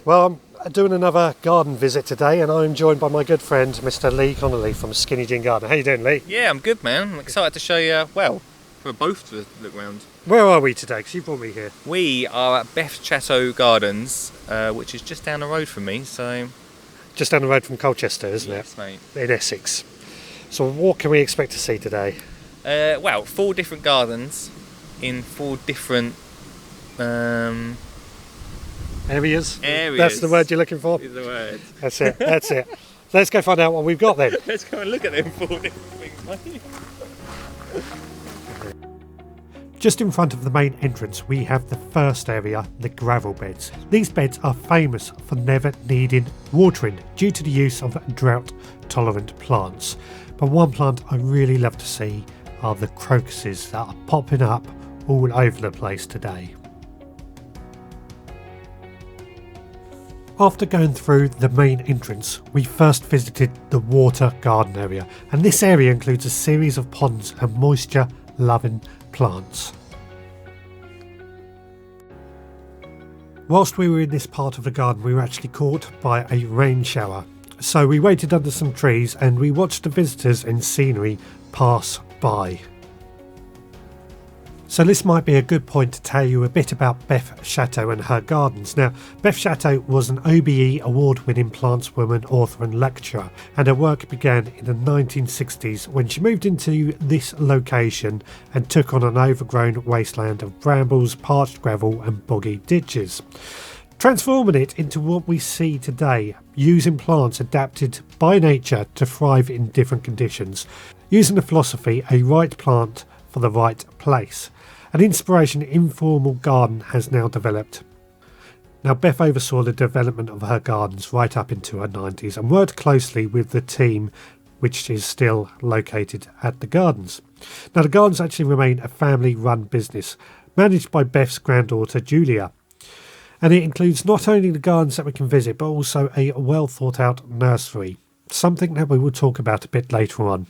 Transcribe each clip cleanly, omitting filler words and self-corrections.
Well, I'm doing another garden visit today, and I'm joined by my good friend, Mr. Lee Connelly from Skinny Jean Garden. How you doing, Lee? Yeah, I'm good, man. I'm excited to show you, for both to look round. Where are we today? Because you brought me here. We are at Beth Chatto Gardens, which is just down the road from me, so... Just down the road from Colchester, isn't Yes, mate. In Essex. So what can we expect to see today? 4 different gardens in 4 different... Areas? Areas. That's the word you're looking for? Is the word. That's it. Let's go find out what we've got then. Let's go and look at them 4 different things, mate. Just in front of the main entrance we have the first area, the gravel beds. These beds are famous for never needing watering due to the use of drought tolerant plants. But one plant I really love to see are the crocuses that are popping up all over the place today. After going through the main entrance, we first visited the water garden area, and this area includes a series of ponds and moisture loving plants. Whilst we were in this part of the garden, we were actually caught by a rain shower, so we waited under some trees and we watched the visitors and scenery pass by. So this might be a good point to tell you a bit about Beth Chatto and her gardens. Now, Beth Chatto was an OBE award-winning plantswoman, author and lecturer, and her work began in the 1960s when she moved into this location and took on an overgrown wasteland of brambles, parched gravel and boggy ditches, transforming it into what we see today, using plants adapted by nature to thrive in different conditions, using the philosophy a right plant for the right place. An inspiration informal garden has now developed. Now, Beth oversaw the development of her gardens right up into her 90s and worked closely with the team which is still located at the gardens. Now, the gardens actually remain a family-run business managed by Beth's granddaughter Julia, and it includes not only the gardens that we can visit but also a well thought out nursery, something that we will talk about a bit later on.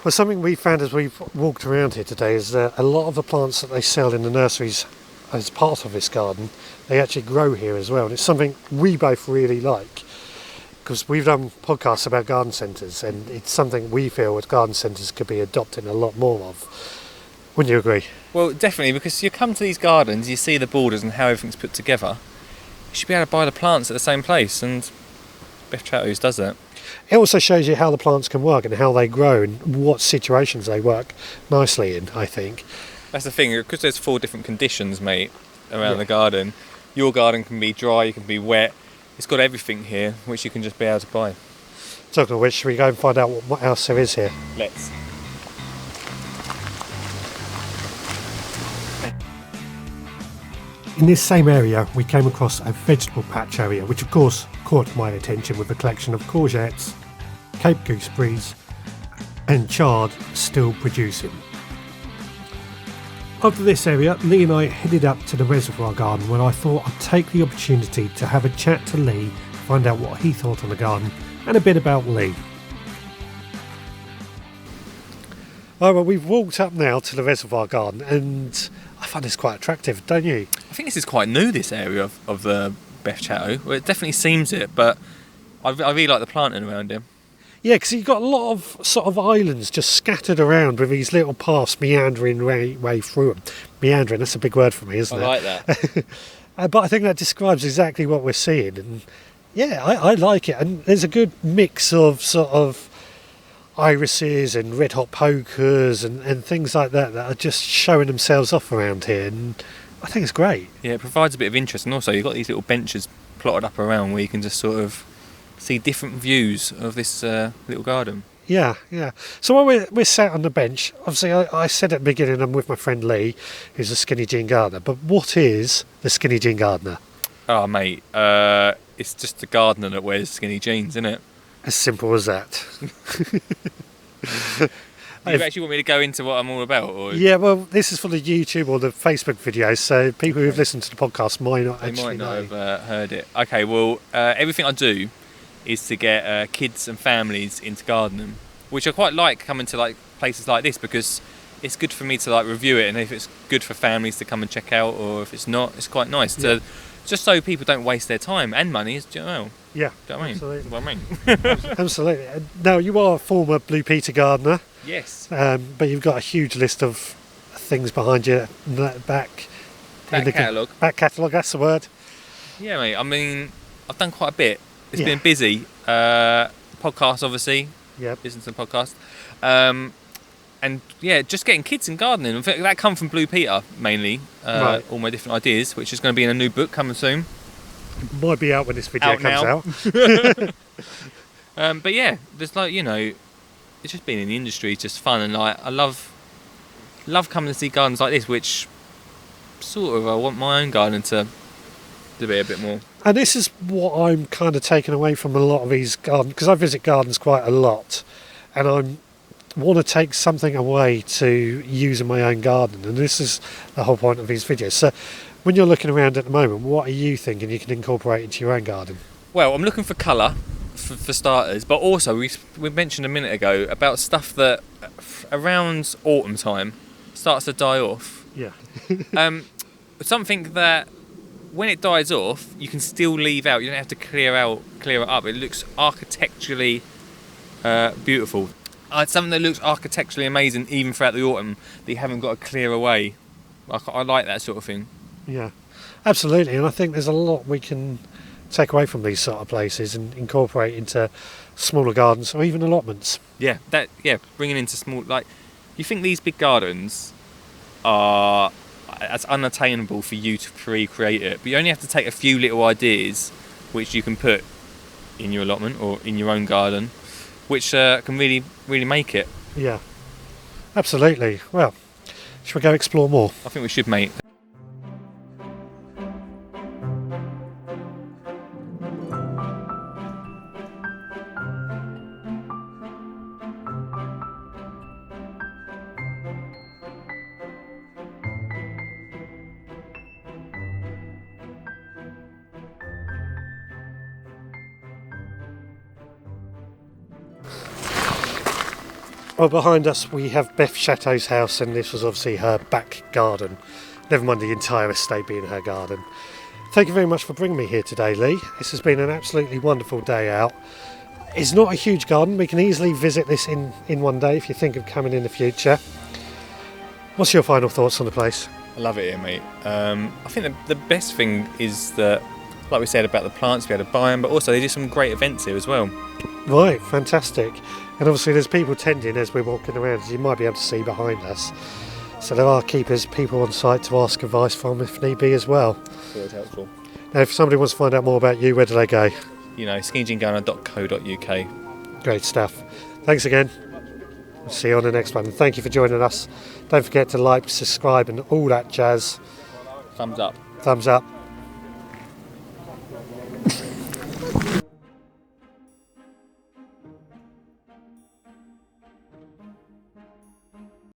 Well, something we found as we've walked around here today is that a lot of the plants that they sell in the nurseries as part of this garden, they actually grow here as well. And it's something we both really like because we've done podcasts about garden centres, and it's something we feel that garden centres could be adopting a lot more of. Wouldn't you agree? Well, definitely, because you come to these gardens, you see the borders and how everything's put together. You should be able to buy the plants at the same place, and Beth Chatto's does that. It also shows you how the plants can work and how they grow and what situations they work nicely in, I think. That's the thing, because there's 4 different conditions, mate, around the garden. Your garden can be dry, you can be wet. It's got everything here, which you can just be able to buy. Talking of which, should we go and find out what else there is here? Let's. In this same area, we came across a vegetable patch area, which of course caught my attention with a collection of courgettes, Cape gooseberries and chard still producing. After this area, Lee and I headed up to the reservoir garden where I thought I'd take the opportunity to have a chat to Lee, find out what he thought on the garden and a bit about Lee. Oh, well, we've walked up now to the reservoir garden and I find this quite attractive, don't you? I think this is quite new, this area of the Beth Chatto. Well, it definitely seems it, but I really like the planting around here. Yeah, because you've got a lot of sort of islands just scattered around with these little paths meandering way through them. Meandering, that's a big word for me, isn't it? I like that. But I think that describes exactly what we're seeing. And yeah, I like it. And there's a good mix of sort of irises and red hot pokers and things like that are just showing themselves off around here. And I think it's great. Yeah, it provides a bit of interest. And also you've got these little benches plotted up around where you can just sort of see different views of this little garden. Yeah. So while we're sat on the bench, obviously I said at the beginning I'm with my friend Lee, who's a Skinny Jean gardener. But what is the Skinny Jean gardener? Oh, mate, it's just a gardener that wears skinny jeans, isn't it? As simple as that. Do you actually want me to go into what I'm all about? Or? Yeah, well, this is for the YouTube or the Facebook videos, so people who've listened to the podcast might not actually know. They might not have heard it. Okay, well, everything I do is to get kids and families into gardening, which I quite like coming to like places like this because it's good for me to like review it, and if it's good for families to come and check out, or if it's not, it's quite nice to just so people don't waste their time and money. Do you know? Yeah, do you know what I mean? absolutely. What I mean. Absolutely. Now, you are a former Blue Peter gardener. Yes. But you've got a huge list of things behind you back catalogue. Back catalogue, that's the word. Yeah, mate. I mean, I've done quite a bit. It's been busy. Podcast, obviously. Yeah. Listen to the podcast. And yeah, just getting kids in gardening. In fact, that come from Blue Peter mainly. Right. All my different ideas, which is going to be in a new book coming soon. Might be out when this video comes out. But yeah, there's like, you know, it's just being in the industry is just fun, and like I love coming to see gardens like this, which sort of I want my own garden to be a bit more. And this is what I'm kind of taking away from a lot of these gardens, because I visit gardens quite a lot, and I want to take something away to use in my own garden, and this is the whole point of these videos. So when you're looking around at the moment, what are you thinking you can incorporate into your own garden? Well, I'm looking for colour for starters, but also we mentioned a minute ago about stuff that around autumn time starts to die off. Yeah. Something that when it dies off, you can still leave out. You don't have to clear it up. It looks architecturally beautiful. Something that looks architecturally amazing even throughout the autumn that you haven't got to clear away. I like that sort of thing. Yeah, absolutely. And I think there's a lot we can take away from these sort of places and incorporate into smaller gardens or even allotments. Yeah, bringing into small, like, you think these big gardens are as unattainable for you to recreate it, but you only have to take a few little ideas which you can put in your allotment or in your own garden, which can really, really make it. Yeah, absolutely. Well, shall we go explore more? I think we should, mate. Well, behind us we have Beth Chatto's house, and this was obviously her back garden. Never mind the entire estate being her garden. Thank you very much for bringing me here today, Lee. This has been an absolutely wonderful day out. It's not a huge garden. We can easily visit this in one day if you think of coming in the future. What's your final thoughts on the place? I love it here, mate. I think the best thing is that, like we said about the plants, we had to buy them, but also they do some great events here as well. Right, fantastic. And obviously there's people tending as we're walking around, as you might be able to see behind us. So there are people on site to ask advice from if need be as well. Always helpful. Now, if somebody wants to find out more about you, where do they go? You know, skinnyjeangardener.co.uk. Great stuff. Thanks again. We'll see you on the next one. Thank you for joining us. Don't forget to like, subscribe and all that jazz. Thumbs up. Thumbs up.